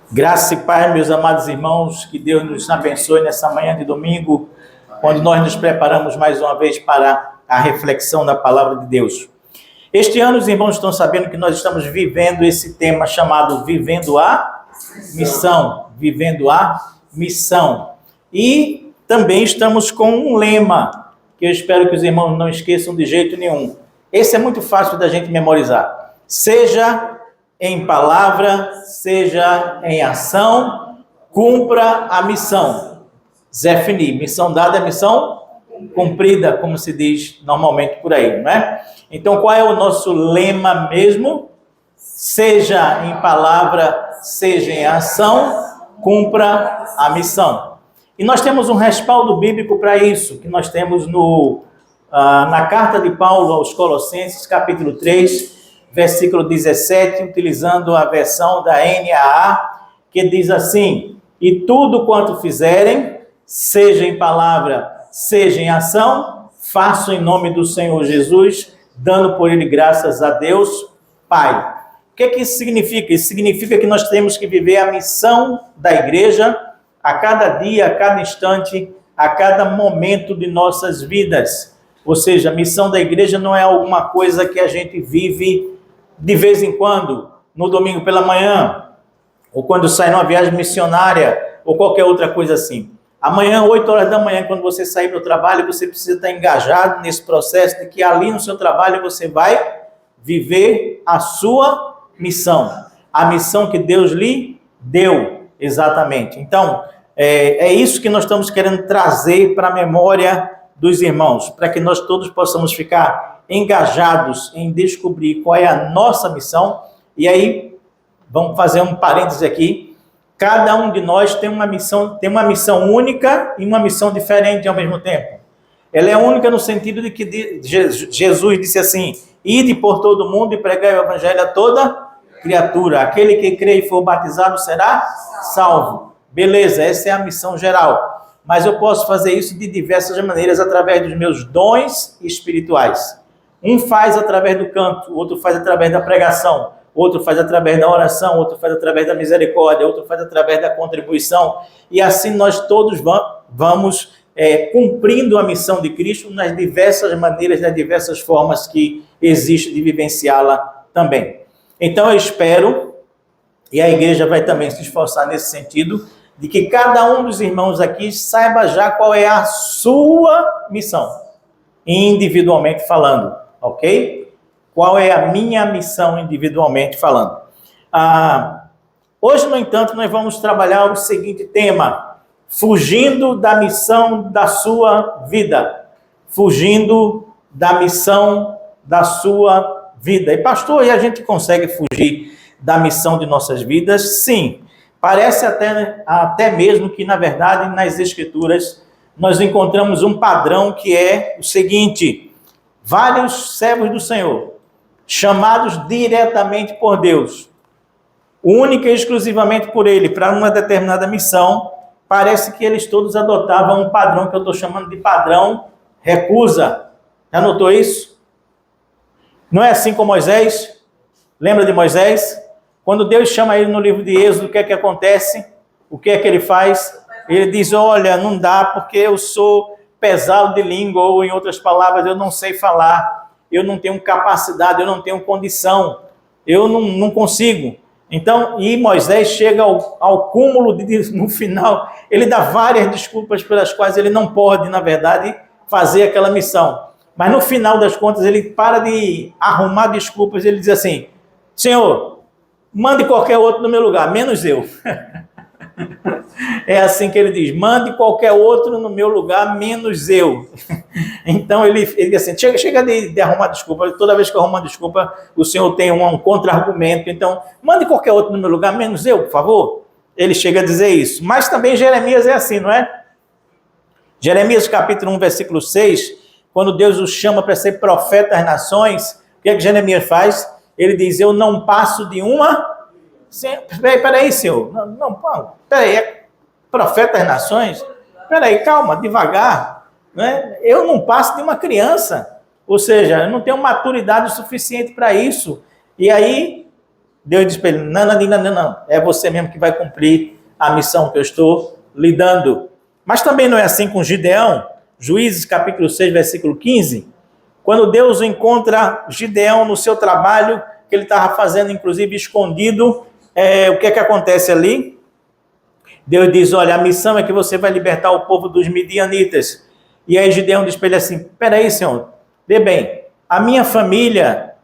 Graça e paz, meus amados irmãos, que Deus nos abençoe nessa manhã de domingo, quando nós nos preparamos mais uma vez para a reflexão da palavra de Deus. Este ano, os irmãos estão sabendo que nós estamos vivendo esse tema chamado Vivendo a Missão. Vivendo a Missão. E também estamos com um lema, que eu espero que os irmãos não esqueçam de jeito nenhum. Esse é muito fácil da gente memorizar. Seja em palavra, seja em ação, cumpra a missão. Zé Fini, missão dada é missão cumprida, como se diz normalmente por aí, não é? Então, qual é o nosso lema mesmo? Seja em palavra, seja em ação, cumpra a missão. E nós temos um respaldo bíblico para isso, que nós temos na carta de Paulo aos Colossenses, capítulo 3, versículo 17, utilizando a versão da NAA, que diz assim: e tudo quanto fizerem, seja em palavra, seja em ação, façam em nome do Senhor Jesus, dando por ele graças a Deus, Pai. O que isso significa? Isso significa que nós temos que viver a missão da igreja a cada dia, a cada instante, a cada momento de nossas vidas. Ou seja, a missão da igreja não é alguma coisa que a gente vive de vez em quando, no domingo pela manhã, ou quando sai numa viagem missionária, ou qualquer outra coisa assim. Amanhã, 8 horas da manhã, quando você sair para o trabalho, você precisa estar engajado nesse processo de que ali no seu trabalho você vai viver a sua missão. A missão que Deus lhe deu, exatamente. Então, é isso que nós estamos querendo trazer para a memória dos irmãos, para que nós todos possamos ficar engajados em descobrir qual é a nossa missão. E aí, vamos fazer um parêntese aqui. Cada um de nós tem uma missão única e uma missão diferente ao mesmo tempo. Ela é única no sentido de que Jesus disse assim: ide por todo mundo e pregai o evangelho a toda criatura. Aquele que crê e for batizado será salvo. Beleza, essa é a missão geral. Mas eu posso fazer isso de diversas maneiras, através dos meus dons espirituais. Um faz através do canto, outro faz através da pregação, outro faz através da oração, outro faz através da misericórdia, outro faz através da contribuição. E assim nós todos vamos cumprindo a missão de Cristo nas diversas maneiras, nas diversas formas que existe de vivenciá-la também. Então eu espero, e a igreja vai também se esforçar nesse sentido, de que cada um dos irmãos aqui saiba já qual é a sua missão, individualmente falando, ok? Qual é a minha missão individualmente falando? Hoje, no entanto, nós vamos trabalhar o seguinte tema: fugindo da missão da sua vida. Fugindo da missão da sua vida. E pastor, e a gente consegue fugir da missão de nossas vidas? Sim. Parece até mesmo que, na verdade, nas Escrituras, nós encontramos um padrão que é o seguinte: vários servos do Senhor, chamados diretamente por Deus, única e exclusivamente por Ele, para uma determinada missão, parece que eles todos adotavam um padrão que eu estou chamando de padrão recusa. Já notou isso? Não é assim com Moisés? Lembra de Moisés? Quando Deus chama ele no livro de Êxodo, o que é que acontece? O que é que ele faz? Ele diz: olha, não dá porque eu sou pesado de língua, ou em outras palavras, eu não sei falar, eu não tenho capacidade, eu não tenho condição, eu não consigo. Então, e Moisés chega ao cúmulo no final, ele dá várias desculpas pelas quais ele não pode, na verdade, fazer aquela missão. Mas no final das contas, ele para de arrumar desculpas, ele diz assim: Senhor, mande qualquer outro no meu lugar, menos eu. É assim que ele diz: mande qualquer outro no meu lugar, menos eu. Então ele diz assim: chega de arrumar desculpa. Toda vez que eu arrumo uma desculpa, o Senhor tem um contra-argumento. Então, mande qualquer outro no meu lugar, menos eu, por favor. Ele chega a dizer isso. Mas também Jeremias é assim, não é? Jeremias capítulo 1, versículo 6, quando Deus o chama para ser profeta às nações, o que é que Jeremias faz? Ele diz: eu não passo de uma... Peraí, senhor. Peraí, é profeta das nações? Peraí, calma, devagar. Né? Eu não passo de uma criança. Ou seja, eu não tenho maturidade suficiente para isso. E aí, Deus diz para ele, não, é você mesmo que vai cumprir a missão que eu estou lhe dando. Mas também não é assim com Gideão. Juízes capítulo 6, versículo 15, quando Deus encontra Gideão no seu trabalho, que ele estava fazendo, inclusive, escondido, o que acontece ali? Deus diz, olha, a missão é que você vai libertar o povo dos midianitas. E aí Gideão diz para ele assim, peraí, Senhor, vê bem, a minha família,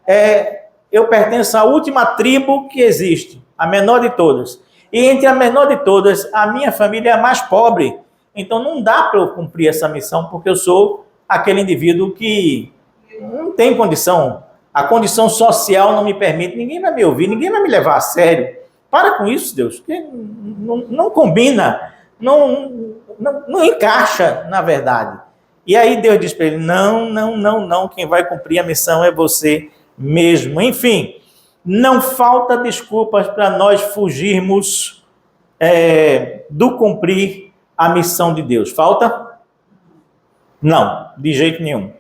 eu pertenço à última tribo que existe, a menor de todas. E entre a menor de todas, a minha família é a mais pobre. Então não dá para eu cumprir essa missão, porque eu sou aquele indivíduo que não tem condição. A condição social não me permite, ninguém vai me ouvir, ninguém vai me levar a sério. Para com isso, Deus, porque não combina, não encaixa, na verdade. E aí Deus diz para ele, não, quem vai cumprir a missão é você mesmo. Enfim, não falta desculpas para nós fugirmos do cumprir a missão de Deus. Falta? Não, de jeito nenhum.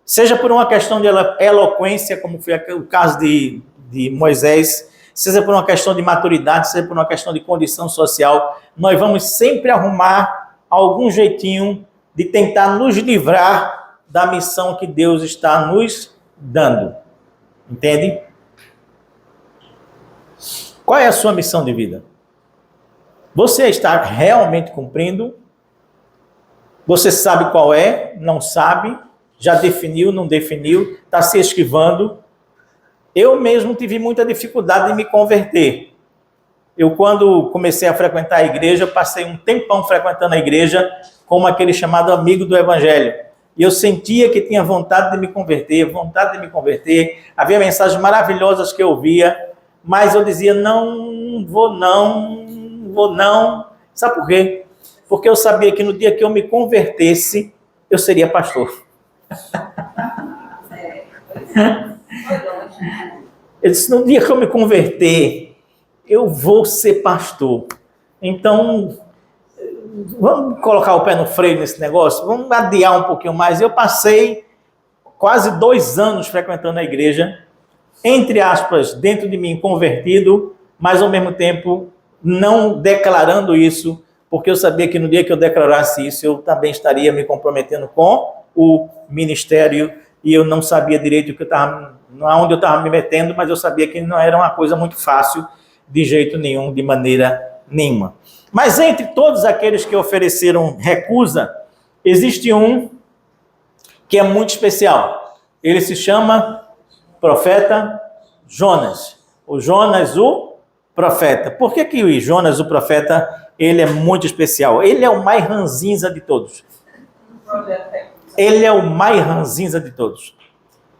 Seja por uma questão de eloquência, como foi o caso de Moisés, seja por uma questão de maturidade, seja por uma questão de condição social, nós vamos sempre arrumar algum jeitinho de tentar nos livrar da missão que Deus está nos dando. Entende? Qual é a sua missão de vida? Você está realmente cumprindo? Você sabe qual é? Não sabe? Já definiu? Não definiu? Está se esquivando? Eu mesmo tive muita dificuldade de me converter. Eu, quando comecei a frequentar a igreja, passei um tempão frequentando a igreja como aquele chamado amigo do evangelho. E eu sentia que tinha vontade de me converter. Havia mensagens maravilhosas que eu ouvia, mas eu dizia, não vou não. Sabe por quê? Porque eu sabia que no dia que eu me convertesse, eu seria pastor. Eu disse, no dia que eu me converter, eu vou ser pastor. Então, vamos colocar o pé no freio nesse negócio? Vamos adiar um pouquinho mais. Eu passei quase 2 anos frequentando a igreja, entre aspas, dentro de mim convertido, mas ao mesmo tempo não declarando isso, porque eu sabia que no dia que eu declarasse isso, eu também estaria me comprometendo com o ministério, e eu não sabia direito onde eu estava me metendo, mas eu sabia que não era uma coisa muito fácil, de jeito nenhum, de maneira nenhuma. Mas entre todos aqueles que ofereceram recusa, existe um que é muito especial. Ele se chama profeta Jonas. O Jonas, o profeta. Por que o Jonas, o profeta, ele é muito especial? Ele é o mais ranzinza de todos. Ele é o mais ranzinza de todos.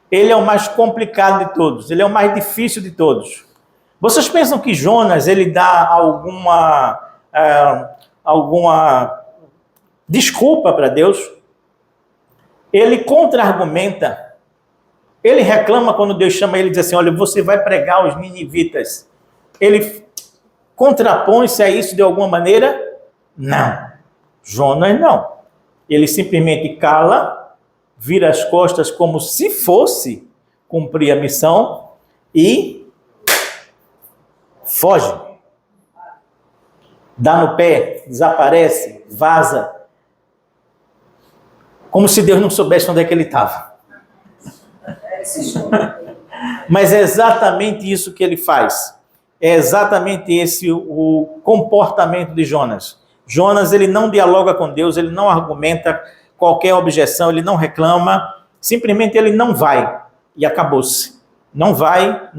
Ele é o mais complicado de todos. Ele é o mais difícil de todos. Vocês pensam que Jonas, ele dá alguma desculpa para Deus? Ele contra-argumenta. Ele reclama quando Deus chama ele e diz assim, olha, você vai pregar aos ninivitas. Ele contrapõe-se a isso de alguma maneira? Não. Jonas não. Ele simplesmente cala, vira as costas como se fosse cumprir a missão e foge. Dá no pé, desaparece, vaza. Como se Deus não soubesse onde é que ele estava. Mas é exatamente isso que ele faz. É exatamente esse o comportamento de Jonas. Jonas, ele não dialoga com Deus, ele não argumenta qualquer objeção, ele não reclama, simplesmente ele não vai. E acabou-se. Não vai.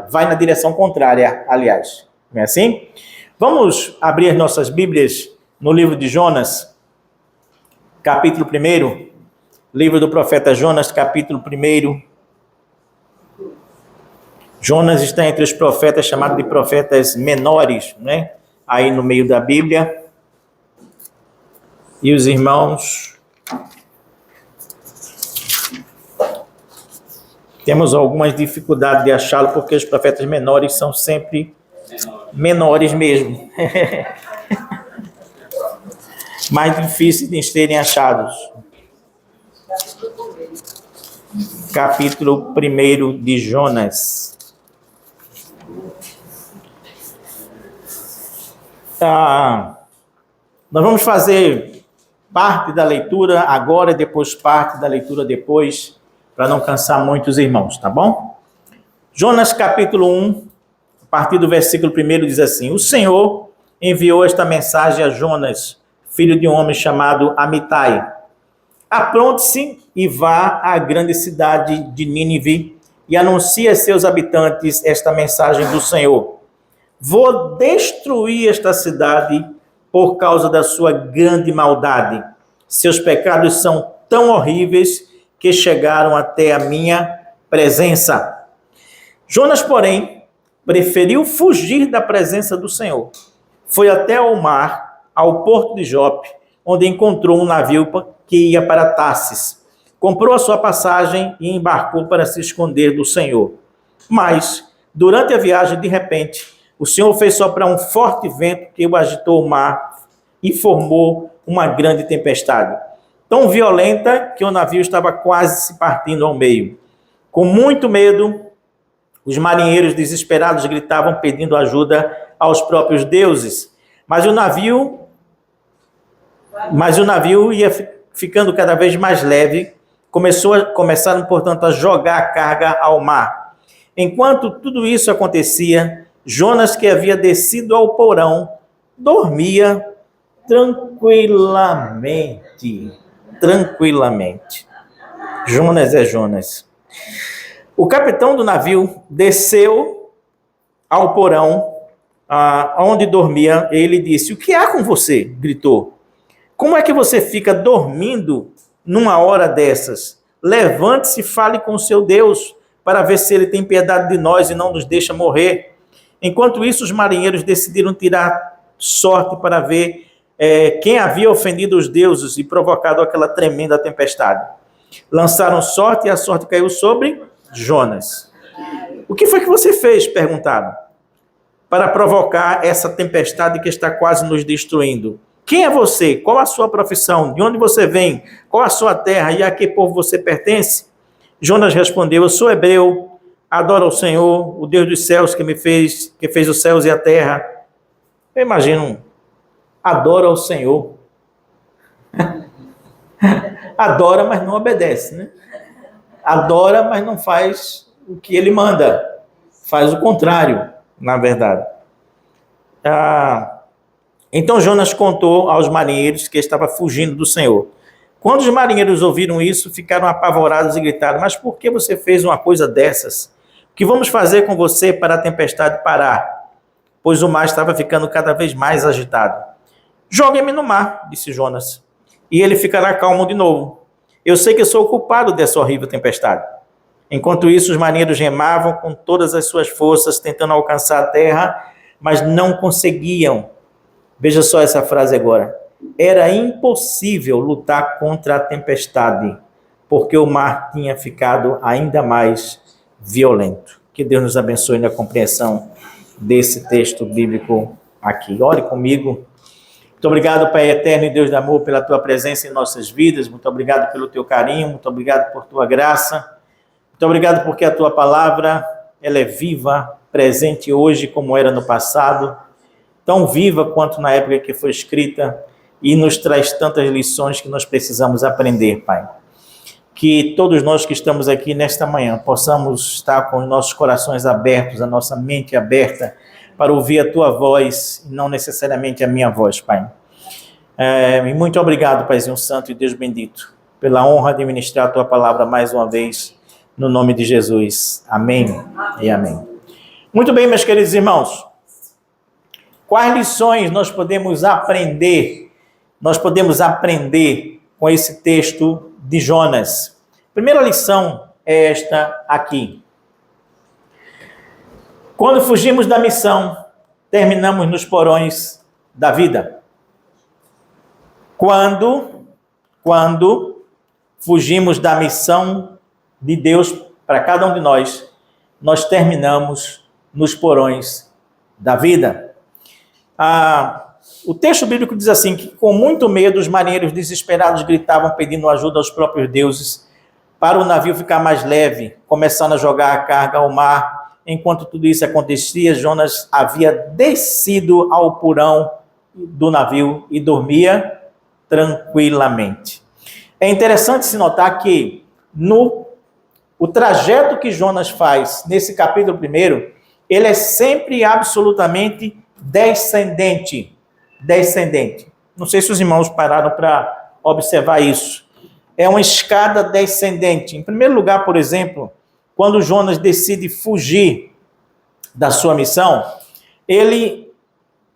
Vai na direção contrária, aliás. Não é assim? Vamos abrir nossas Bíblias no livro de Jonas, capítulo 1, livro do profeta Jonas, capítulo 1. Jonas está entre os profetas chamados de profetas menores, né? Aí no meio da Bíblia. E os irmãos, temos algumas dificuldades de achá-lo, porque os profetas menores são sempre menores mesmo. Mais difíceis de serem achados. Capítulo 1 de Jonas. Nós vamos fazer parte da leitura agora e depois parte da leitura depois, para não cansar muito os irmãos, tá bom? Jonas capítulo 1, a partir do versículo 1 diz assim: O Senhor enviou esta mensagem a Jonas, filho de um homem chamado Amitai. Apronte-se e vá à grande cidade de Nínive e anuncie a seus habitantes esta mensagem do Senhor. Vou destruir esta cidade por causa da sua grande maldade. Seus pecados são tão horríveis que chegaram até a minha presença. Jonas, porém, preferiu fugir da presença do Senhor. Foi até ao mar, ao porto de Jope, onde encontrou um navio que ia para Tarsis. Comprou a sua passagem e embarcou para se esconder do Senhor. Mas, durante a viagem, de repente, o Senhor fez soprar um forte vento que o agitou o mar e formou uma grande tempestade, tão violenta que o navio estava quase se partindo ao meio. Com muito medo, os marinheiros desesperados gritavam pedindo ajuda aos próprios deuses, mas o navio ia ficando cada vez mais leve, começaram, portanto, a jogar a carga ao mar. Enquanto tudo isso acontecia, Jonas, que havia descido ao porão, dormia tranquilamente. Jonas é Jonas. O capitão do navio desceu ao porão, onde dormia. Ele disse: "O que há com você?" gritou. "Como é que você fica dormindo numa hora dessas? Levante-se e fale com o seu Deus, para ver se ele tem piedade de nós e não nos deixa morrer." Enquanto isso, os marinheiros decidiram tirar sorte para ver quem havia ofendido os deuses e provocado aquela tremenda tempestade. Lançaram sorte e a sorte caiu sobre Jonas. "O que foi que você fez?" perguntaram. "Para provocar essa tempestade que está quase nos destruindo. Quem é você? Qual a sua profissão? De onde você vem? Qual a sua terra? E a que povo você pertence?" Jonas respondeu: "Eu sou hebreu, adoro ao Senhor, o Deus dos céus que fez os céus e a terra." Eu imagino, adora ao Senhor. Adora, mas não obedece, né? Adora, mas não faz o que ele manda. Faz o contrário, na verdade. Então Jonas contou aos marinheiros que estava fugindo do Senhor. Quando os marinheiros ouviram isso, ficaram apavorados e gritaram: "Mas por que você fez uma coisa dessas? O que vamos fazer com você para a tempestade parar?" Pois o mar estava ficando cada vez mais agitado. "Jogue-me no mar", disse Jonas, "e ele ficará calmo de novo. Eu sei que sou o culpado dessa horrível tempestade." Enquanto isso, os marinheiros remavam com todas as suas forças, tentando alcançar a terra, mas não conseguiam. Veja só essa frase agora. Era impossível lutar contra a tempestade, porque o mar tinha ficado ainda mais violento. Que Deus nos abençoe na compreensão desse texto bíblico aqui. Ore comigo. Muito obrigado, Pai eterno e Deus de amor, pela Tua presença em nossas vidas. Muito obrigado pelo Teu carinho. Muito obrigado por Tua graça. Muito obrigado porque a Tua palavra, ela é viva, presente hoje como era no passado, tão viva quanto na época que foi escrita, e nos traz tantas lições que nós precisamos aprender, Pai. Que todos nós que estamos aqui nesta manhã possamos estar com os nossos corações abertos, a nossa mente aberta, para ouvir a Tua voz, e não necessariamente a minha voz, Pai. E muito obrigado, Paizinho Santo e Deus bendito, pela honra de ministrar a Tua palavra mais uma vez, no nome de Jesus. Amém e amém. Muito bem, meus queridos irmãos. Quais lições nós podemos aprender? Nós podemos aprender com esse texto de Jonas. Primeira lição é esta aqui. Quando fugimos da missão, terminamos nos porões da vida. Quando fugimos da missão de Deus para cada um de nós, nós terminamos nos porões da vida. O texto bíblico diz assim, que com muito medo os marinheiros desesperados gritavam pedindo ajuda aos próprios deuses para o navio ficar mais leve, começando a jogar a carga ao mar. Enquanto tudo isso acontecia, Jonas havia descido ao porão do navio e dormia tranquilamente. É interessante se notar que o trajeto que Jonas faz nesse capítulo 1, ele é sempre absolutamente descendente. Descendente. Não sei se os irmãos pararam para observar isso. É uma escada descendente. Em primeiro lugar, por exemplo, quando Jonas decide fugir da sua missão, ele,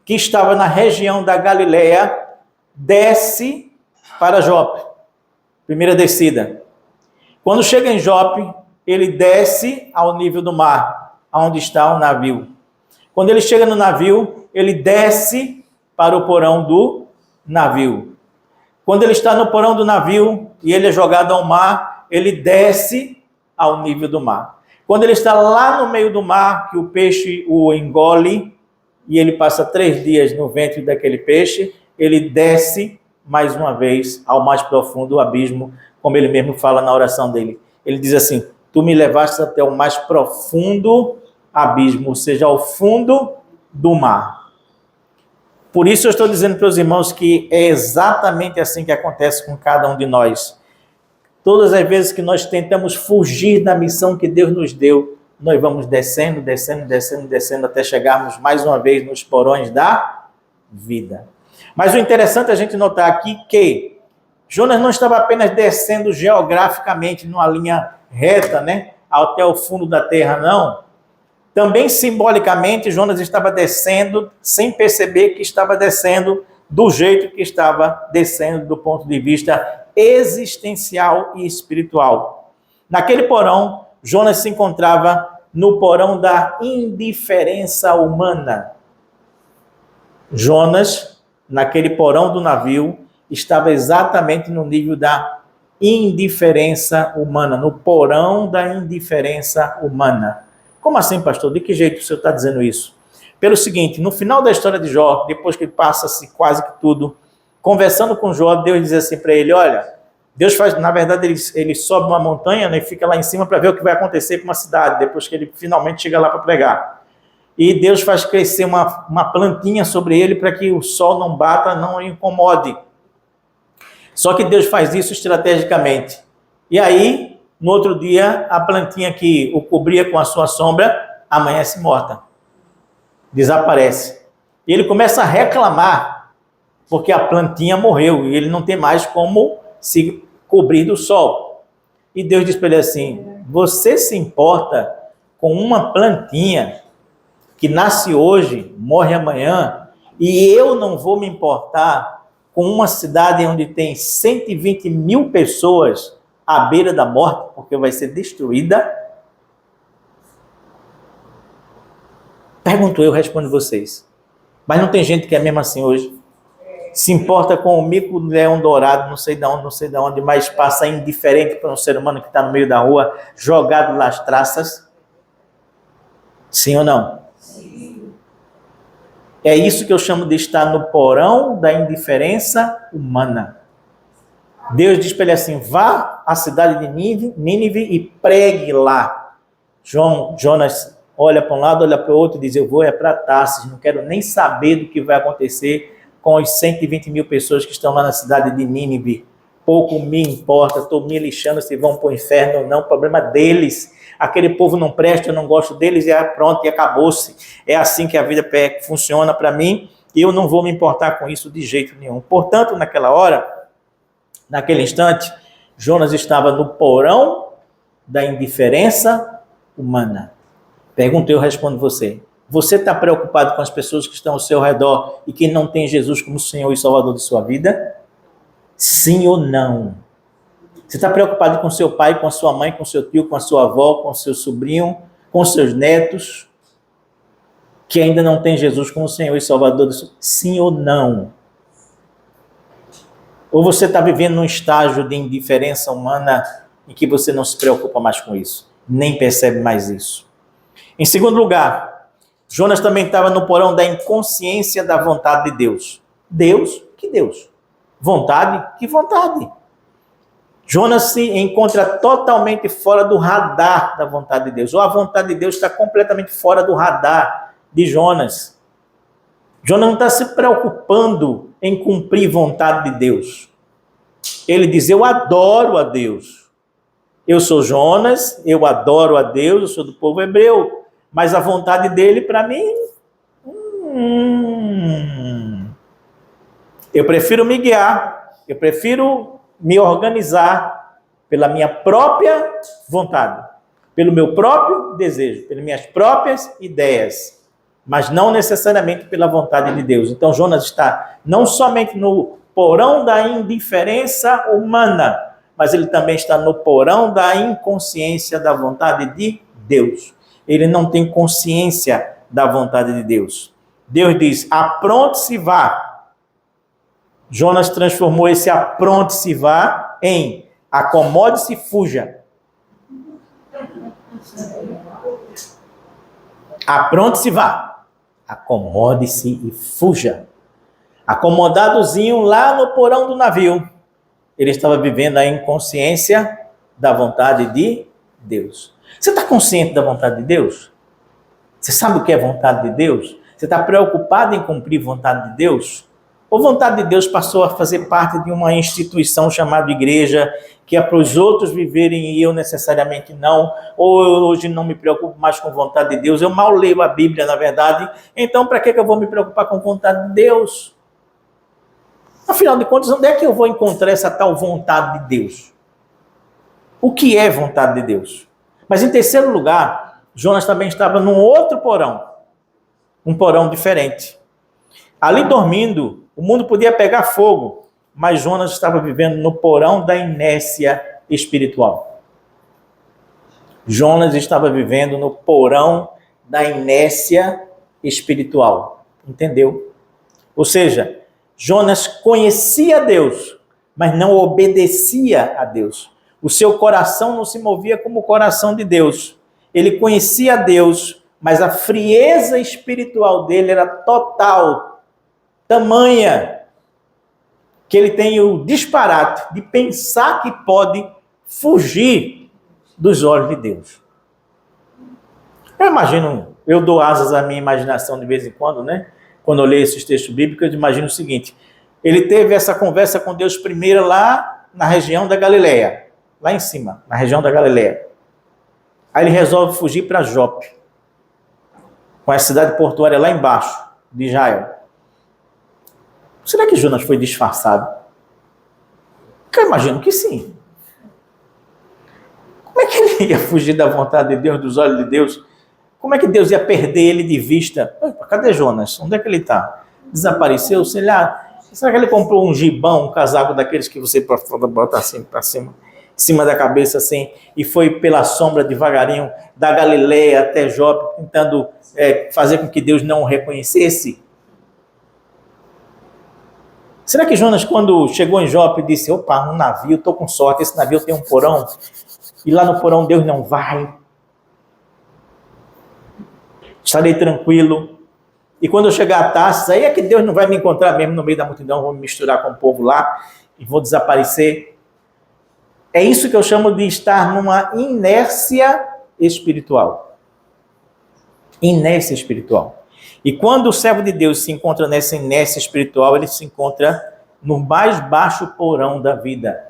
que estava na região da Galileia, desce para Jope. Primeira descida. Quando chega em Jope, ele desce ao nível do mar, onde está o navio. Quando ele chega no navio, ele desce para o porão do navio. Quando ele está no porão do navio e ele é jogado ao mar, ele desce ao nível do mar. Quando ele está lá no meio do mar, que o peixe o engole, e ele passa 3 dias no ventre daquele peixe, ele desce mais uma vez ao mais profundo abismo, como ele mesmo fala na oração dele. Ele diz assim: tu me levaste até o mais profundo abismo, ou seja, ao fundo do mar. Por isso eu estou dizendo para os irmãos que é exatamente assim que acontece com cada um de nós. Todas as vezes que nós tentamos fugir da missão que Deus nos deu, nós vamos descendo, descendo, descendo, descendo, até chegarmos mais uma vez nos porões da vida. Mas o interessante é a gente notar aqui que Jonas não estava apenas descendo geograficamente numa linha reta, né, até o fundo da terra, não. Também simbolicamente, Jonas estava descendo sem perceber que estava descendo do jeito que estava descendo do ponto de vista existencial e espiritual. Naquele porão, Jonas se encontrava no porão da indiferença humana. Jonas, naquele porão do navio, estava exatamente no nível da indiferença humana, no porão da indiferença humana. Como assim, pastor? De que jeito o senhor está dizendo isso? Pelo seguinte, no final da história de Jó, depois que passa-se quase que tudo, conversando com Jó, Deus diz assim para ele: olha, Deus faz, na verdade, ele sobe uma montanha, né, e fica lá em cima para ver o que vai acontecer com uma cidade, depois que ele finalmente chega lá para pregar. E Deus faz crescer uma plantinha sobre ele para que o sol não bata, não o incomode. Só que Deus faz isso estrategicamente. E aí, no outro dia, a plantinha que o cobria com a sua sombra amanhece morta. Desaparece. E ele começa a reclamar, porque a plantinha morreu e ele não tem mais como se cobrir do sol. E Deus diz para ele assim: você se importa com uma plantinha que nasce hoje, morre amanhã, e eu não vou me importar com uma cidade onde tem 120 mil pessoas à beira da morte, porque vai ser destruída? Pergunto eu, respondo vocês. Mas não tem gente que é mesmo assim hoje. Se importa com o mico-leão dourado, não sei de onde, mas passa indiferente para um ser humano que está no meio da rua, jogado nas traças? Sim ou não? Sim. É isso que eu chamo de estar no porão da indiferença humana. Deus diz para ele assim: vá à cidade de Nínive e pregue lá. Jonas olha para um lado, olha para o outro e diz: eu vou para Tarsis, não quero nem saber do que vai acontecer com os 120 mil pessoas que estão lá na cidade de Nínive. Pouco me importa, estou me lixando se vão para o inferno ou não, problema deles. Aquele povo não presta, eu não gosto deles, e pronto, e acabou-se. É assim que a vida funciona para mim, e eu não vou me importar com isso de jeito nenhum. Portanto, naquela hora, naquele instante, Jonas estava no porão da indiferença humana. Pergunto, eu respondo você. Você está preocupado com as pessoas que estão ao seu redor e que não tem Jesus como Senhor e Salvador de sua vida? Sim ou não? Você está preocupado com seu pai, com a sua mãe, com seu tio, com a sua avó, com seu sobrinho, com seus netos, que ainda não tem Jesus como Senhor e Salvador de sua vida? Sim ou não? Ou você está vivendo num estágio de indiferença humana em que você não se preocupa mais com isso, nem percebe mais isso? Em segundo lugar, Jonas também estava no porão da inconsciência da vontade de Deus. Deus? Que Deus? Vontade? Que vontade? Jonas se encontra totalmente fora do radar da vontade de Deus, ou a vontade de Deus está completamente fora do radar de Jonas. Jonas não está se preocupando em cumprir vontade de Deus. Ele diz, eu adoro a Deus. Eu sou Jonas, eu adoro a Deus, eu sou do povo hebreu. Mas a vontade dele, para mim, eu prefiro me guiar, eu prefiro me organizar pela minha própria vontade, pelo meu próprio desejo, pelas minhas próprias ideias, mas não necessariamente pela vontade de Deus. Então Jonas está não somente no porão da indiferença humana, mas ele também está no porão da inconsciência da vontade de Deus. Ele não tem consciência da vontade de Deus. Deus diz, apronte-se, vá. Jonas transformou esse apronte-se, vá em acomode-se e fuja. Apronte-se, vá. Acomode-se e fuja. Acomodadozinho lá no porão do navio, ele estava vivendo a inconsciência da vontade de Deus. Você está consciente da vontade de Deus? Você sabe o que é vontade de Deus? Você está preocupado em cumprir vontade de Deus? Ou vontade de Deus passou a fazer parte de uma instituição chamada igreja, que é para os outros viverem e eu necessariamente não? Ou eu hoje não me preocupo mais com vontade de Deus? Eu mal leio a Bíblia, na verdade. Então, para que eu vou me preocupar com vontade de Deus? Afinal de contas, onde é que eu vou encontrar essa tal vontade de Deus? O que é vontade de Deus? Mas em terceiro lugar, Jonas também estava num outro porão. Um porão diferente. Ali dormindo, o mundo podia pegar fogo, mas Jonas estava vivendo no porão da inércia espiritual. Jonas estava vivendo no porão da inércia espiritual. Entendeu? Ou seja, Jonas conhecia Deus, mas não obedecia a Deus. O seu coração não se movia como o coração de Deus. Ele conhecia Deus, mas a frieza espiritual dele era total, tamanha, que ele tem o disparate de pensar que pode fugir dos olhos de Deus. Eu imagino, eu dou asas à minha imaginação de vez em quando, né? Quando eu leio esses textos bíblicos, eu imagino o seguinte: ele teve essa conversa com Deus primeiro lá na região da Galileia, lá em cima, na região da Galileia. Aí ele resolve fugir para Jope, com a cidade portuária lá embaixo, de Israel. Será que Jonas foi disfarçado? Eu imagino que sim. Como é que ele ia fugir da vontade de Deus, dos olhos de Deus? Como é que Deus ia perder ele de vista? Cadê Jonas? Onde é que ele está? Desapareceu? Sei lá. Será que ele comprou um gibão, um casaco daqueles que você bota assim para cima, em cima da cabeça assim, e foi pela sombra devagarinho da Galileia até Jope, tentando fazer com que Deus não o reconhecesse? Será que Jonas, quando chegou em Jope, disse, opa, um navio, estou com sorte, esse navio tem um porão, e lá no porão Deus não vai? Estarei tranquilo. E quando eu chegar a Tarsis, aí é que Deus não vai me encontrar mesmo no meio da multidão, vou me misturar com o povo lá e vou desaparecer. É isso que eu chamo de estar numa inércia espiritual. Inércia espiritual. E quando o servo de Deus se encontra nessa inércia espiritual, ele se encontra no mais baixo porão da vida.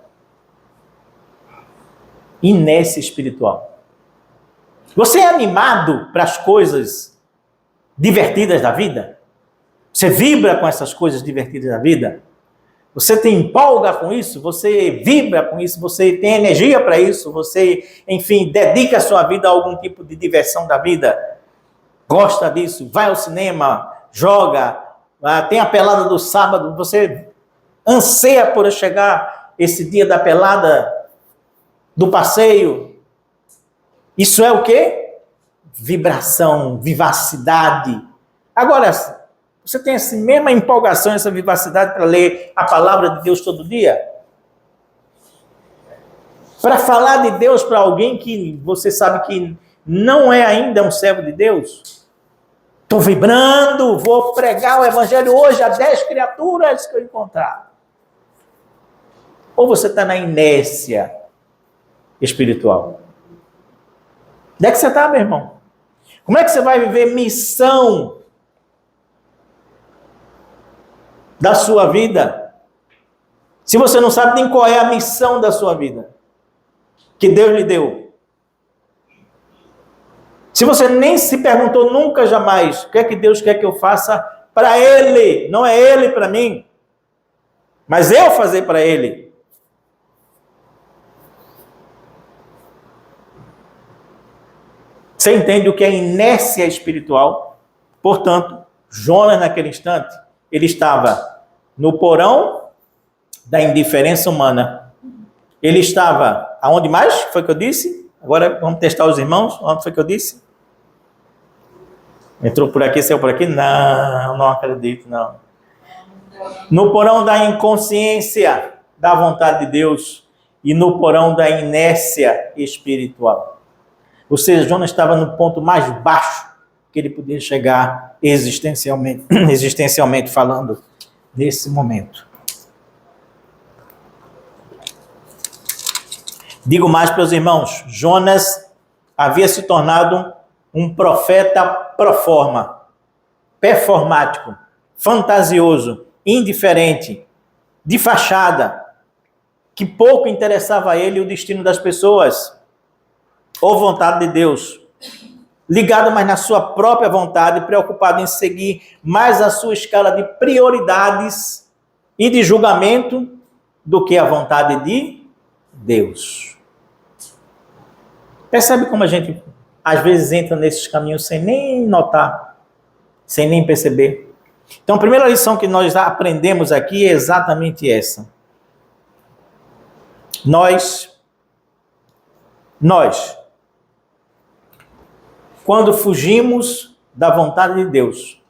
Inércia espiritual. Você é animado para as coisas divertidas da vida? Você vibra com essas coisas divertidas da vida? Você te empolga com isso? Você vibra com isso? Você tem energia para isso? Você, enfim, dedica a sua vida a algum tipo de diversão da vida? Gosta disso? Vai ao cinema? Joga? Tem a pelada do sábado? Você anseia por chegar esse dia da pelada, do passeio? Isso é o quê? Vibração, vivacidade. Agora, você tem essa mesma empolgação, essa vivacidade para ler a palavra de Deus todo dia? Para falar de Deus para alguém que você sabe que não é ainda um servo de Deus? Estou vibrando, vou pregar o evangelho hoje a 10 criaturas que eu encontrar. Ou você está na inércia espiritual? Onde é que você está, meu irmão? Como é que você vai viver missão da sua vida, se você não sabe nem qual é a missão da sua vida, que Deus lhe deu, se você nem se perguntou nunca, jamais, o que é que Deus quer que eu faça para Ele, não é Ele para mim, mas eu fazer para Ele. Você entende o que é inércia espiritual? Portanto, Jonas, naquele instante, ele estava no porão da indiferença humana. Ele estava, aonde mais foi que eu disse? Agora vamos testar os irmãos, onde foi que eu disse? Entrou por aqui, saiu por aqui? Não acredito, não. No porão da inconsciência da vontade de Deus e no porão da inércia espiritual. Ou seja, Jonas estava no ponto mais baixo que ele podia chegar existencialmente falando nesse momento. Digo mais para os irmãos, Jonas havia se tornado um profeta proforma, performático, fantasioso, indiferente, de fachada, que pouco interessava a ele o destino das pessoas, ou vontade de Deus, ligado mais na sua própria vontade, preocupado em seguir mais a sua escala de prioridades e de julgamento do que a vontade de Deus. Percebe como a gente às vezes entra nesses caminhos sem nem notar, sem nem perceber? Então, a primeira lição que nós aprendemos aqui é exatamente essa. Nós, quando fugimos da vontade de Deus,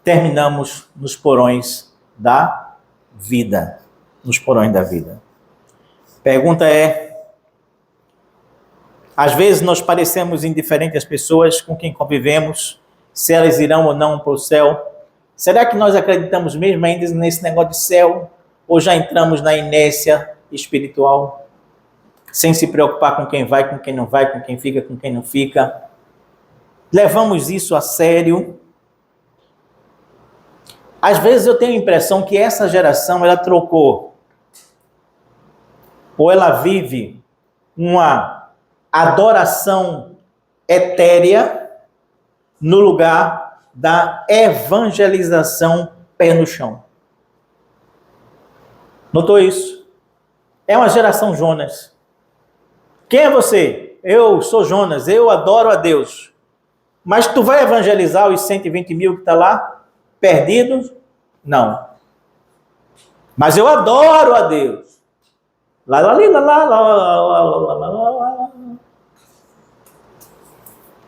terminamos nos porões da vida. Nos porões da vida. Pergunta é, às vezes nós parecemos indiferentes às pessoas com quem convivemos, se elas irão ou não para o céu. Será que nós acreditamos mesmo ainda nesse negócio de céu? Ou já entramos na inércia espiritual, sem se preocupar com quem vai, com quem não vai, com quem fica, com quem não fica? Levamos isso a sério? Às vezes eu tenho a impressão que essa geração, ela trocou, ou ela vive uma adoração etérea no lugar da evangelização pé no chão. Notou isso? É uma geração Jonas. Quem é você? Eu sou Jonas, eu adoro a Deus. Mas tu vai evangelizar os 120 mil que estão lá, perdidos? Não. Mas eu adoro a Deus. Lá.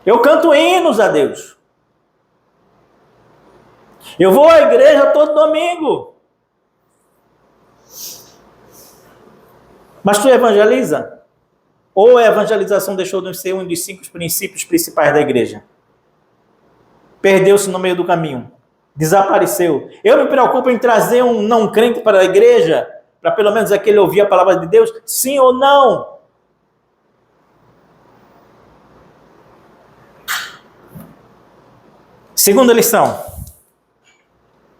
Eu canto hinos a Deus. Eu vou à igreja todo domingo. Mas tu evangeliza? Ou a evangelização deixou de ser um dos 5 princípios principais da igreja? Perdeu-se no meio do caminho. Desapareceu. Eu me preocupo em trazer um não crente para a igreja, para pelo menos aquele ouvir a palavra de Deus? Sim ou não? Segunda lição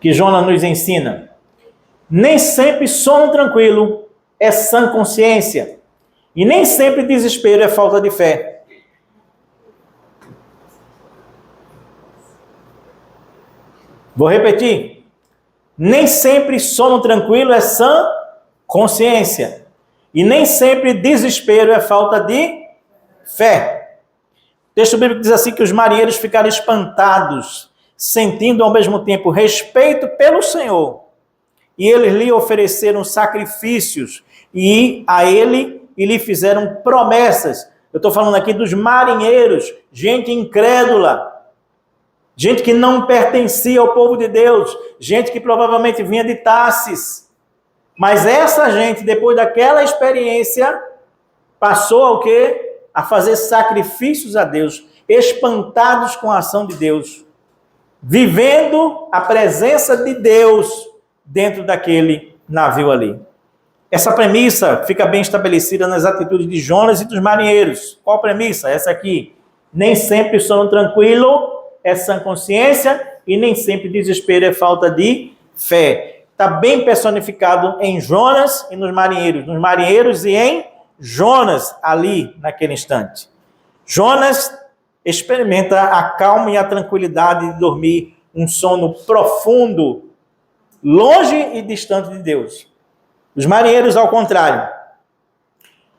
que Jonas nos ensina: nem sempre sono tranquilo é sã consciência, e nem sempre desespero é falta de fé. Vou repetir: nem sempre sono tranquilo é sã consciência, e nem sempre desespero é falta de fé. O texto bíblico diz assim que os marinheiros ficaram espantados, sentindo ao mesmo tempo respeito pelo Senhor. E eles lhe ofereceram sacrifícios e lhe fizeram promessas. Eu estou falando aqui dos marinheiros, gente incrédula, gente que não pertencia ao povo de Deus, gente que provavelmente vinha de Tarsis. Mas essa gente, depois daquela experiência, passou ao quê? A fazer sacrifícios a Deus, espantados com a ação de Deus, vivendo a presença de Deus dentro daquele navio ali. Essa premissa fica bem estabelecida nas atitudes de Jonas e dos marinheiros. Qual premissa? Essa aqui: nem sempre sono tranquilo é sã consciência, e nem sempre desespero é falta de fé. está bem personificado em Jonas e nos marinheiros e em Jonas, ali naquele instante. Jonas experimenta a calma e a tranquilidade de dormir um sono profundo, longe e distante de Deus. Os marinheiros, ao contrário,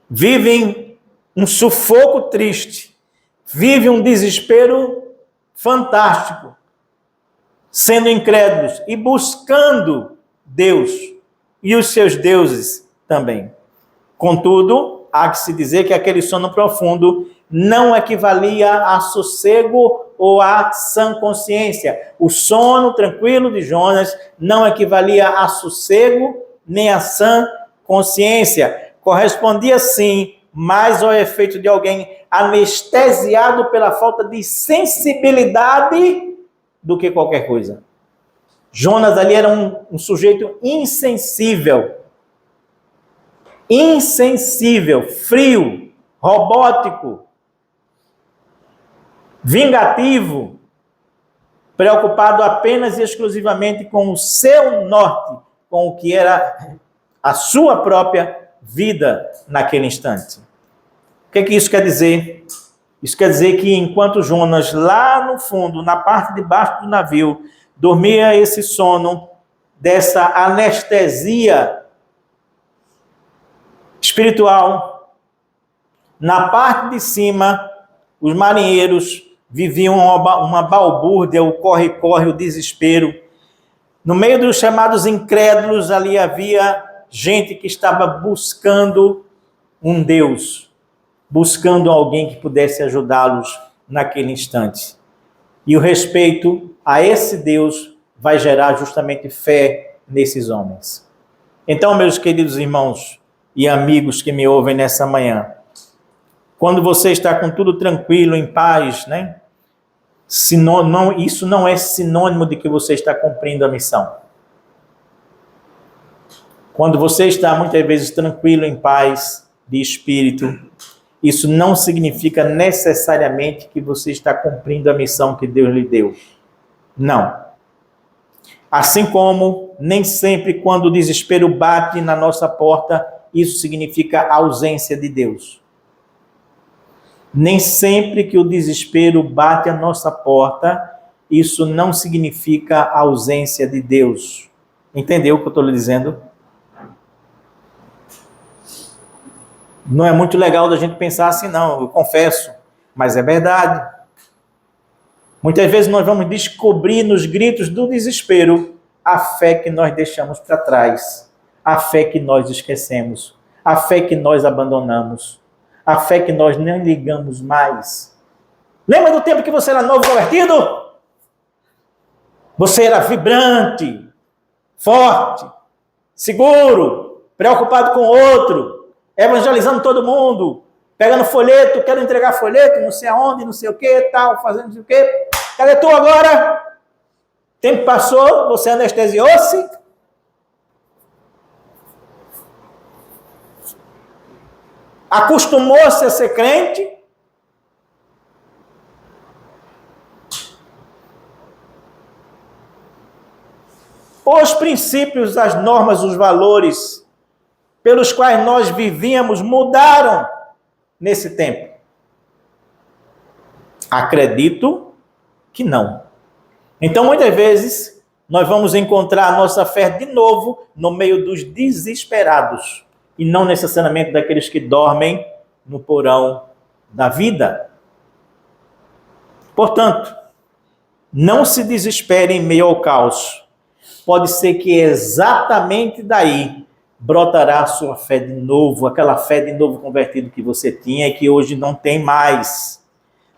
vivem um sufoco triste, vivem um desespero fantástico, sendo incrédulos e buscando Deus e os seus deuses também. Contudo, há que se dizer que aquele sono profundo não equivalia a sossego ou a sã consciência. O sono tranquilo de Jonas não equivalia a sossego nem a sã consciência. Correspondia, sim, mais ao efeito de alguém anestesiado pela falta de sensibilidade do que qualquer coisa. Jonas ali era um sujeito insensível, frio, robótico, vingativo, preocupado apenas e exclusivamente com o seu norte, com o que era a sua própria vida naquele instante. O que é que isso quer dizer? Isso quer dizer que enquanto Jonas, lá no fundo, na parte de baixo do navio, dormia esse sono dessa anestesia espiritual, na parte de cima, os marinheiros viviam uma balbúrdia, o corre-corre, o desespero. No meio dos chamados incrédulos, ali havia gente que estava buscando um Deus, buscando alguém que pudesse ajudá-los naquele instante. E o respeito a esse Deus vai gerar justamente fé nesses homens. Então, meus queridos irmãos e amigos que me ouvem nessa manhã, quando você está com tudo tranquilo, em paz, né? Isso não é sinônimo de que você está cumprindo a missão. Quando você está muitas vezes tranquilo, em paz, de espírito, isso não significa necessariamente que você está cumprindo a missão que Deus lhe deu. Não. Assim como nem sempre quando o desespero bate na nossa porta, isso significa ausência de Deus. Nem sempre que o desespero bate à nossa porta, isso não significa ausência de Deus. Entendeu o que eu estou lhe dizendo? Não é muito legal da gente pensar assim, não, eu confesso, mas é verdade. Muitas vezes nós vamos descobrir nos gritos do desespero a fé que nós deixamos para trás, a fé que nós esquecemos, a fé que nós abandonamos, a fé que nós nem ligamos mais. Lembra do tempo que você era novo convertido? Você era vibrante, forte, seguro, preocupado com o outro, evangelizando todo mundo, pegando folheto, quero entregar folheto, não sei aonde, não sei o que, tal, fazendo não sei o que. Cadê tu agora? Tempo passou, você anestesiou-se. Acostumou-se a ser crente. Os princípios, as normas, os valores pelos quais nós vivíamos mudaram nesse tempo? Acredito que não. Então, muitas vezes, nós vamos encontrar a nossa fé de novo no meio dos desesperados e não necessariamente daqueles que dormem no porão da vida. Portanto, não se desespere em meio ao caos. Pode ser que exatamente daí brotará a sua fé de novo, aquela fé de novo convertido que você tinha e que hoje não tem mais.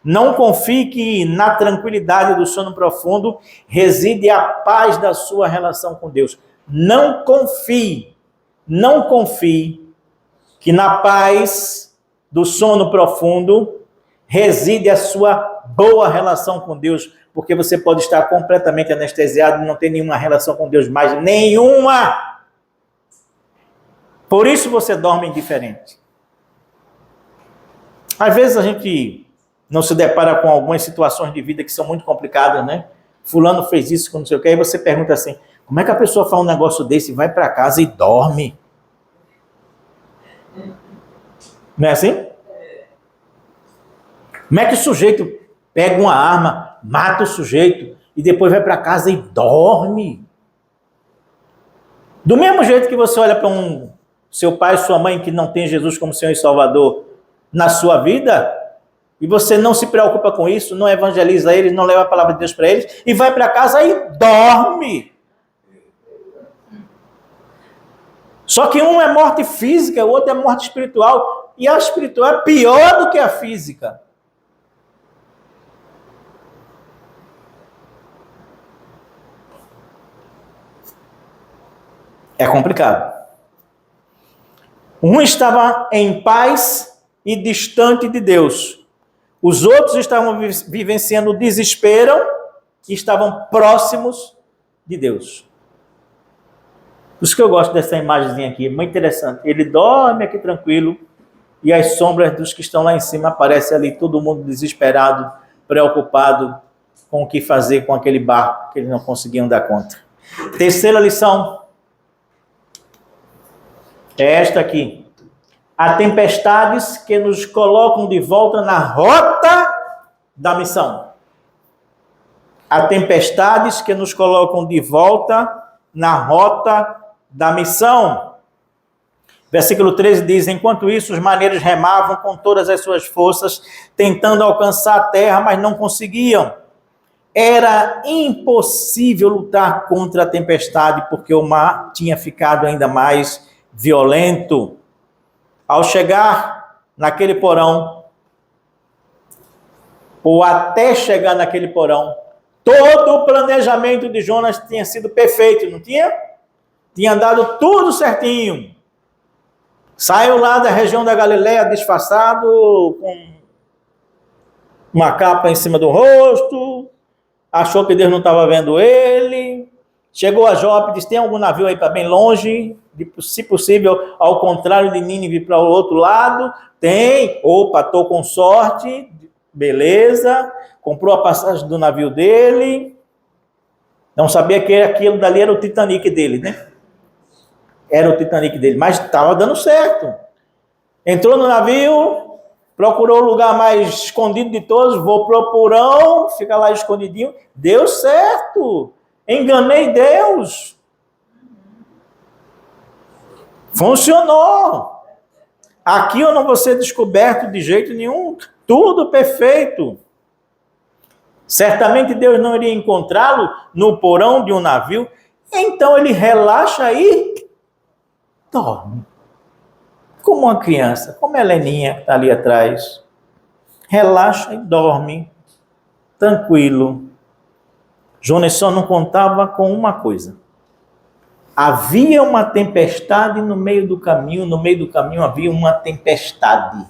Não confie que na tranquilidade do sono profundo reside a paz da sua relação com Deus. Não confie que na paz do sono profundo reside a sua boa relação com Deus, porque você pode estar completamente anestesiado e não ter nenhuma relação com Deus mais, nenhuma. Por isso você dorme indiferente. Às vezes a gente não se depara com algumas situações de vida que são muito complicadas, né? Fulano fez isso com não sei o que, aí você pergunta assim, Como é que a pessoa fala um negócio desse, vai para casa e dorme? Não é assim? Como é que o sujeito pega uma arma, mata o sujeito e depois vai para casa e dorme? Do mesmo jeito que você olha para seu pai, sua mãe que não tem Jesus como Senhor e Salvador na sua vida, e você não se preocupa com isso, não evangeliza eles, não leva a palavra de Deus para eles, e vai para casa e dorme. Só que um é morte física, o outro é morte espiritual, e a espiritual é pior do que a física. É complicado. Um estava em paz e distante de Deus. Os outros estavam vivenciando o desespero e estavam próximos de Deus. Por isso que eu gosto dessa imagenzinha aqui, muito interessante. Ele dorme aqui tranquilo e as sombras dos que estão lá em cima aparecem ali, todo mundo desesperado, preocupado com o que fazer com aquele barco que eles não conseguiam dar conta. Terceira lição é esta aqui. Há tempestades que nos colocam de volta na rota da missão. Há tempestades que nos colocam de volta na rota da missão. Versículo 13 diz: enquanto isso, os marinheiros remavam com todas as suas forças, tentando alcançar a terra, mas não conseguiam. Era impossível lutar contra a tempestade, porque o mar tinha ficado ainda mais violento. Ao chegar naquele porão, ou até chegar naquele porão, todo o planejamento de Jonas tinha sido perfeito, não tinha? Tinha dado tudo certinho. Saiu lá da região da Galileia disfarçado, com uma capa em cima do rosto, achou que Deus não estava vendo ele, chegou a Jope e disse: tem algum navio aí para bem longe? Se possível, ao contrário de Nínive, para o outro lado. Tem. Opa, estou com sorte. Beleza. Comprou a passagem do navio dele. Não sabia que aquilo dali era o Titanic dele, né? Era o Titanic dele, mas estava dando certo. Entrou no navio, procurou o lugar mais escondido de todos, vou pro porão, fica lá escondidinho. Deu certo. Enganei Deus. Funcionou. Aqui eu não vou ser descoberto de jeito nenhum. Tudo perfeito. Certamente Deus não iria encontrá-lo no porão de um navio. Então ele relaxa e dorme. Como uma criança, como a Heleninha que está ali atrás. Relaxa e dorme. Tranquilo. Jonas só não contava com uma coisa. Havia uma tempestade no meio do caminho havia uma tempestade.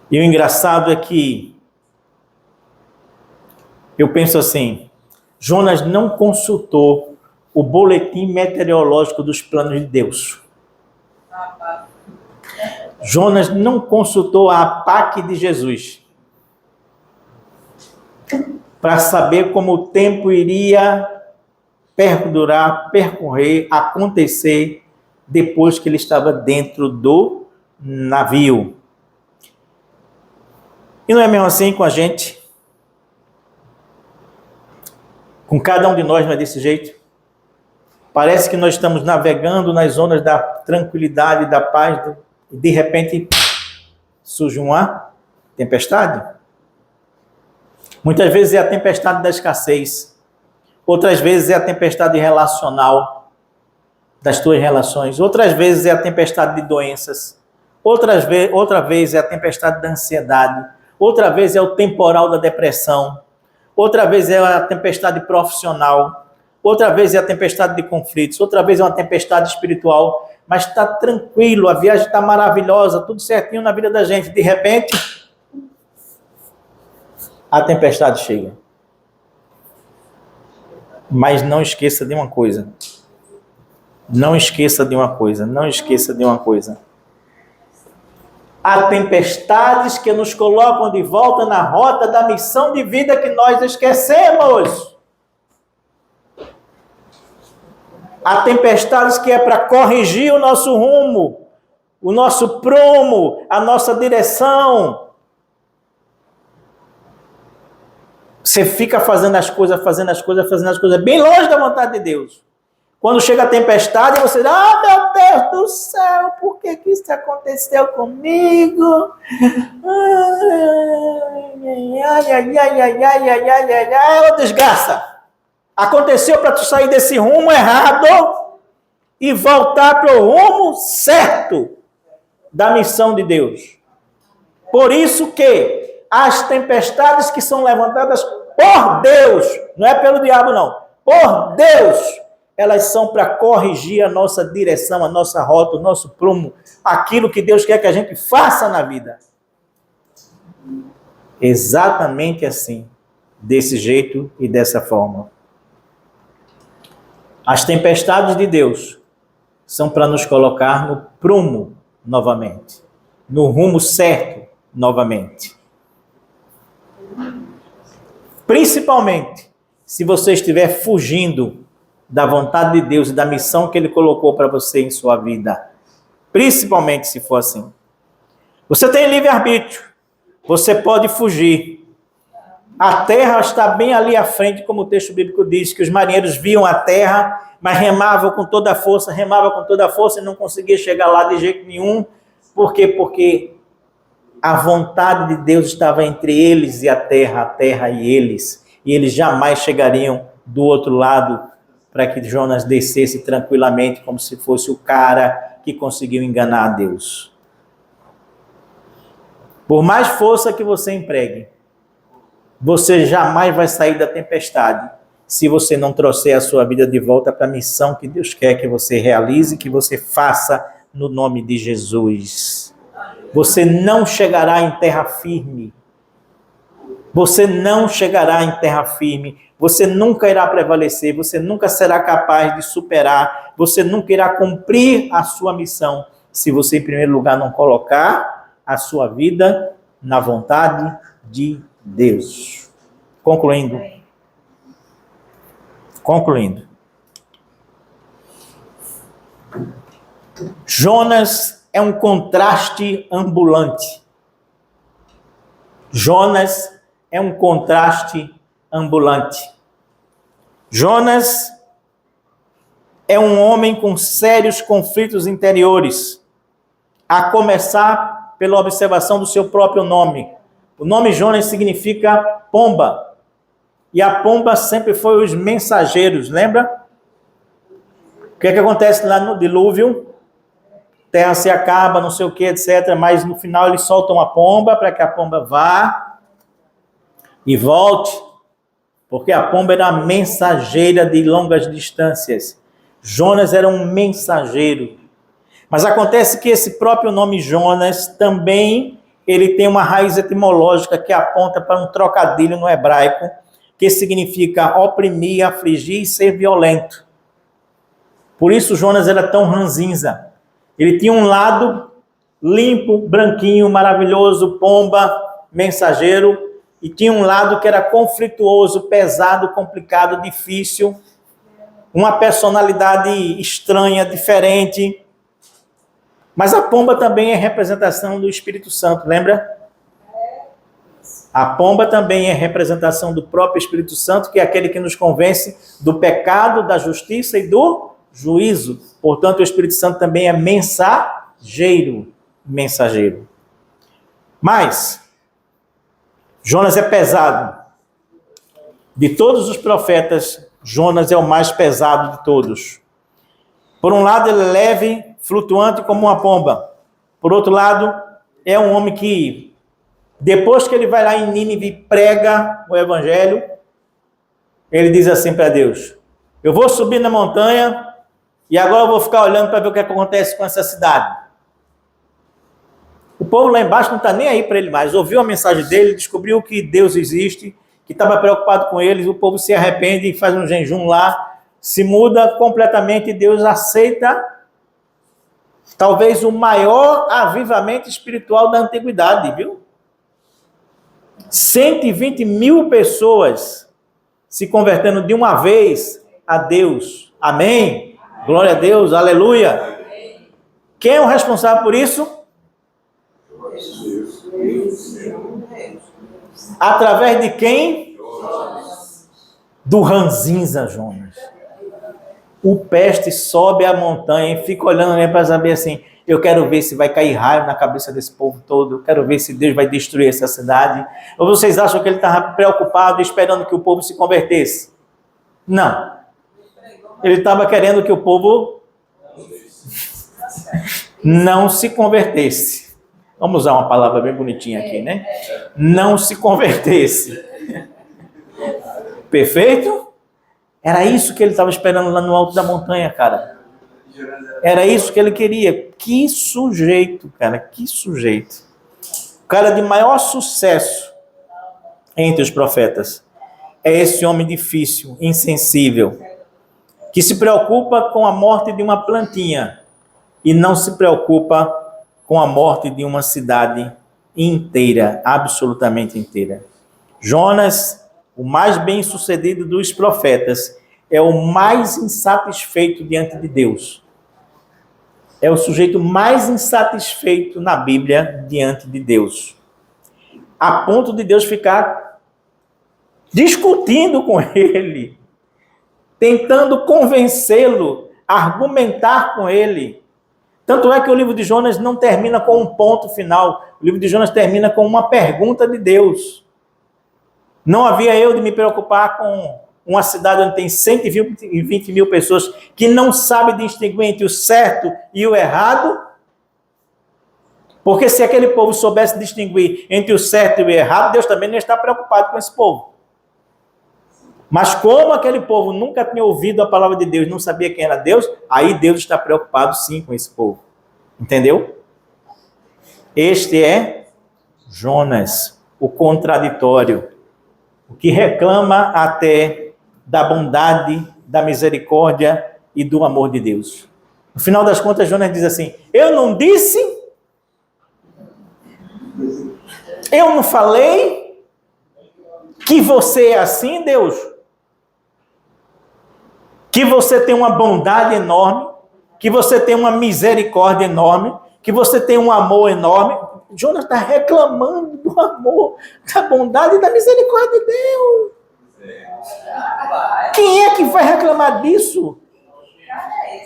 E o engraçado é que eu penso assim, Jonas não consultou o boletim meteorológico dos planos de Deus. Jonas não consultou a APAC de Jesus para saber como o tempo iria perdurar, percorrer, acontecer depois que ele estava dentro do navio. E não é mesmo assim com a gente? Com cada um de nós não é desse jeito? Parece que nós estamos navegando nas zonas da tranquilidade, da paz, e de repente surge uma tempestade. Muitas vezes é a tempestade da escassez. Outras vezes é a tempestade relacional das tuas relações. Outras vezes é a tempestade de doenças. Outra vez é a tempestade da ansiedade. Outra vez é o temporal da depressão. Outra vez é a tempestade profissional. Outra vez é a tempestade de conflitos. Outra vez é uma tempestade espiritual. Mas está tranquilo, a viagem está maravilhosa, tudo certinho na vida da gente. De repente, a tempestade chega. Mas não esqueça de uma coisa. Não esqueça de uma coisa. Não esqueça de uma coisa. Há tempestades que nos colocam de volta na rota da missão de vida que nós esquecemos. Há tempestades que é para corrigir o nosso rumo, o nosso prumo, a nossa direção. Você fica fazendo as coisas bem longe da vontade de Deus. Quando chega a tempestade, você diz, meu Deus do céu, por que isso aconteceu comigo? Ô desgraça! Aconteceu para tu sair desse rumo errado e voltar para o rumo certo da missão de Deus. Por isso que as tempestades que são levantadas por Deus, não é pelo diabo não, por Deus, elas são para corrigir a nossa direção, a nossa rota, o nosso prumo, aquilo que Deus quer que a gente faça na vida. Exatamente assim, desse jeito e dessa forma. As tempestades de Deus são para nos colocar no prumo novamente, no rumo certo novamente. Principalmente se você estiver fugindo da vontade de Deus e da missão que Ele colocou para você em sua vida. Principalmente se for assim. Você tem livre-arbítrio. Você pode fugir. A terra está bem ali à frente, como o texto bíblico diz, que os marinheiros viam a terra, mas remavam com toda a força e não conseguiam chegar lá de jeito nenhum. Por quê? Porque a vontade de Deus estava entre eles e a terra e eles jamais chegariam do outro lado para que Jonas descesse tranquilamente, como se fosse o cara que conseguiu enganar a Deus. Por mais força que você empregue, você jamais vai sair da tempestade se você não trouxer a sua vida de volta para a missão que Deus quer que você realize, que você faça no nome de Jesus. Você não chegará em terra firme. Você não chegará em terra firme. Você nunca irá prevalecer. Você nunca será capaz de superar. Você nunca irá cumprir a sua missão se você, em primeiro lugar, não colocar a sua vida na vontade de Deus. Concluindo. Jonas é um contraste ambulante. Jonas é um contraste ambulante. Jonas é um homem com sérios conflitos interiores, a começar pela observação do seu próprio nome. O nome Jonas significa pomba. E a pomba sempre foi os mensageiros, lembra? O que é que acontece lá no dilúvio? Terra se acaba, não sei o que, etc. Mas no final eles soltam a pomba para que a pomba vá e volte. Porque a pomba era a mensageira de longas distâncias. Jonas era um mensageiro. Mas acontece que esse próprio nome Jonas também ele tem uma raiz etimológica que aponta para um trocadilho no hebraico, que significa oprimir, afligir e ser violento. Por isso Jonas era tão ranzinza. Ele tinha um lado limpo, branquinho, maravilhoso, pomba, mensageiro, e tinha um lado que era conflituoso, pesado, complicado, difícil, uma personalidade estranha, diferente. Mas a pomba também é representação do Espírito Santo, lembra? A pomba também é representação do próprio Espírito Santo, que é aquele que nos convence do pecado, da justiça e do juízo. Portanto, o Espírito Santo também é mensageiro. Mas Jonas é pesado. De todos os profetas, Jonas é o mais pesado de todos. Por um lado, ele é leve, flutuante como uma pomba. Por outro lado, é um homem que, depois que ele vai lá em Nínive e prega o evangelho, ele diz assim para Deus: eu vou subir na montanha e agora eu vou ficar olhando para ver o que acontece com essa cidade. O povo lá embaixo não está nem aí para ele mais. Ouviu a mensagem dele, descobriu que Deus existe, que estava preocupado com eles, o povo se arrepende e faz um jejum lá, se muda completamente e Deus aceita Talvez o maior avivamento espiritual da antiguidade, viu? 120 mil pessoas se convertendo de uma vez a Deus. Amém? Glória a Deus, aleluia. Quem é o responsável por isso? Através de quem? Do ranzinza Jonas. O peste sobe a montanha e fica olhando para saber assim, eu quero ver se vai cair raio na cabeça desse povo todo, eu quero ver se Deus vai destruir essa cidade. Ou vocês acham que ele estava preocupado, esperando que o povo se convertesse? Não. Ele estava querendo que o povo não se convertesse. Vamos usar uma palavra bem bonitinha aqui, né? Não se convertesse. Perfeito? Era isso que ele estava esperando lá no alto da montanha, cara. Era isso que ele queria. Que sujeito, cara, que sujeito. O cara de maior sucesso entre os profetas é esse homem difícil, insensível, que se preocupa com a morte de uma plantinha e não se preocupa com a morte de uma cidade inteira, absolutamente inteira. Jonas, o mais bem-sucedido dos profetas, é o mais insatisfeito diante de Deus. É o sujeito mais insatisfeito na Bíblia diante de Deus. A ponto de Deus ficar discutindo com ele, tentando convencê-lo, argumentar com ele. Tanto é que o livro de Jonas não termina com um ponto final. O livro de Jonas termina com uma pergunta de Deus. Não havia eu de me preocupar com uma cidade onde tem 120 mil pessoas que não sabem distinguir entre o certo e o errado? Porque se aquele povo soubesse distinguir entre o certo e o errado, Deus também não está preocupado com esse povo. Mas como aquele povo nunca tinha ouvido a palavra de Deus, não sabia quem era Deus, aí Deus está preocupado sim com esse povo. Entendeu? Este é Jonas, o contraditório, o que reclama até da bondade, da misericórdia e do amor de Deus. No final das contas, Jonas diz assim, eu não disse, eu não falei que você é assim, Deus? Que você tem uma bondade enorme, que você tem uma misericórdia enorme, que você tem um amor enorme. Jonas está reclamando do amor, da bondade e da misericórdia de Deus. Quem é que vai reclamar disso?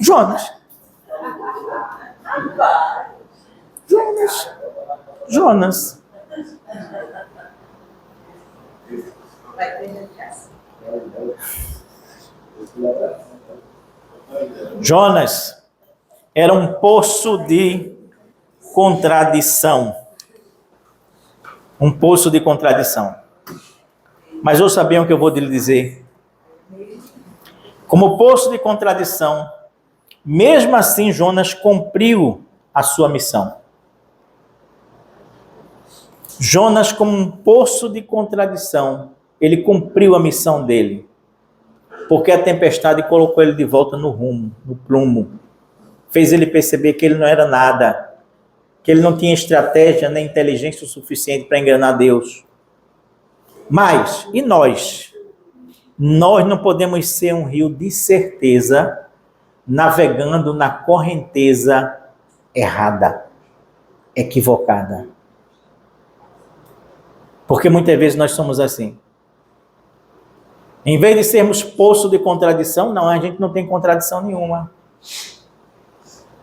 Jonas. Jonas. Jonas era um poço de contradição. Um poço de contradição. Mas eu sabia o que eu vou lhe dizer. Como poço de contradição, mesmo assim Jonas cumpriu a sua missão. Jonas, como um poço de contradição, ele cumpriu a missão dele. Porque a tempestade colocou ele de volta no rumo, no prumo. Fez ele perceber que ele não era nada. Que ele não tinha estratégia nem inteligência o suficiente para enganar Deus. Mas, e nós? Nós não podemos ser um rio de certeza navegando na correnteza errada, equivocada. Porque muitas vezes nós somos assim. Em vez de sermos poço de contradição, não, a gente não tem contradição nenhuma.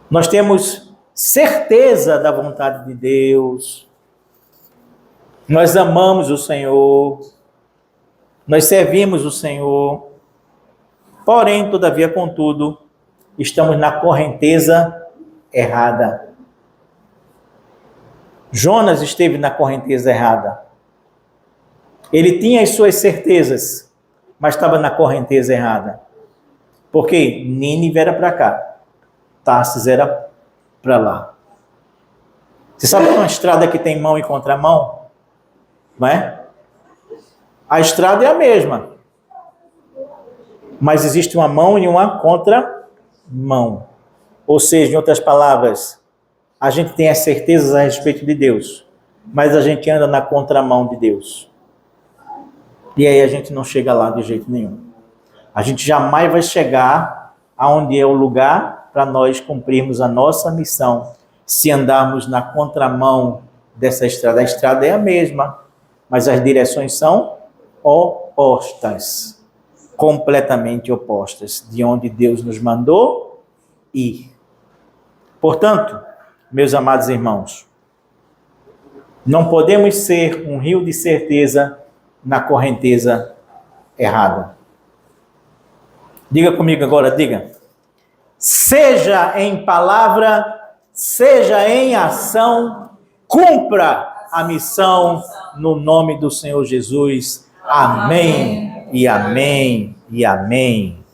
Nós temos certeza da vontade de Deus. Nós amamos o Senhor. Nós servimos o Senhor. Porém, todavia, contudo, estamos na correnteza errada. Jonas esteve na correnteza errada. Ele tinha as suas certezas, mas estava na correnteza errada. Porque Nínive era para cá, Tarsis era para lá. Você sabe que é uma estrada que tem mão e contramão? Não é? A estrada é a mesma, mas existe uma mão e uma contramão. Ou seja, em outras palavras, a gente tem as certezas a respeito de Deus, mas a gente anda na contramão de Deus. E aí a gente não chega lá de jeito nenhum. A gente jamais vai chegar aonde é o lugar para nós cumprirmos a nossa missão, se andarmos na contramão dessa estrada. A estrada é a mesma, mas as direções são opostas, completamente opostas, de onde Deus nos mandou ir. Portanto, meus amados irmãos, não podemos ser um rio de certeza na correnteza errada. Diga comigo agora, diga. Seja em palavra, seja em ação, cumpra a missão no nome do Senhor Jesus. Amém e amém e amém.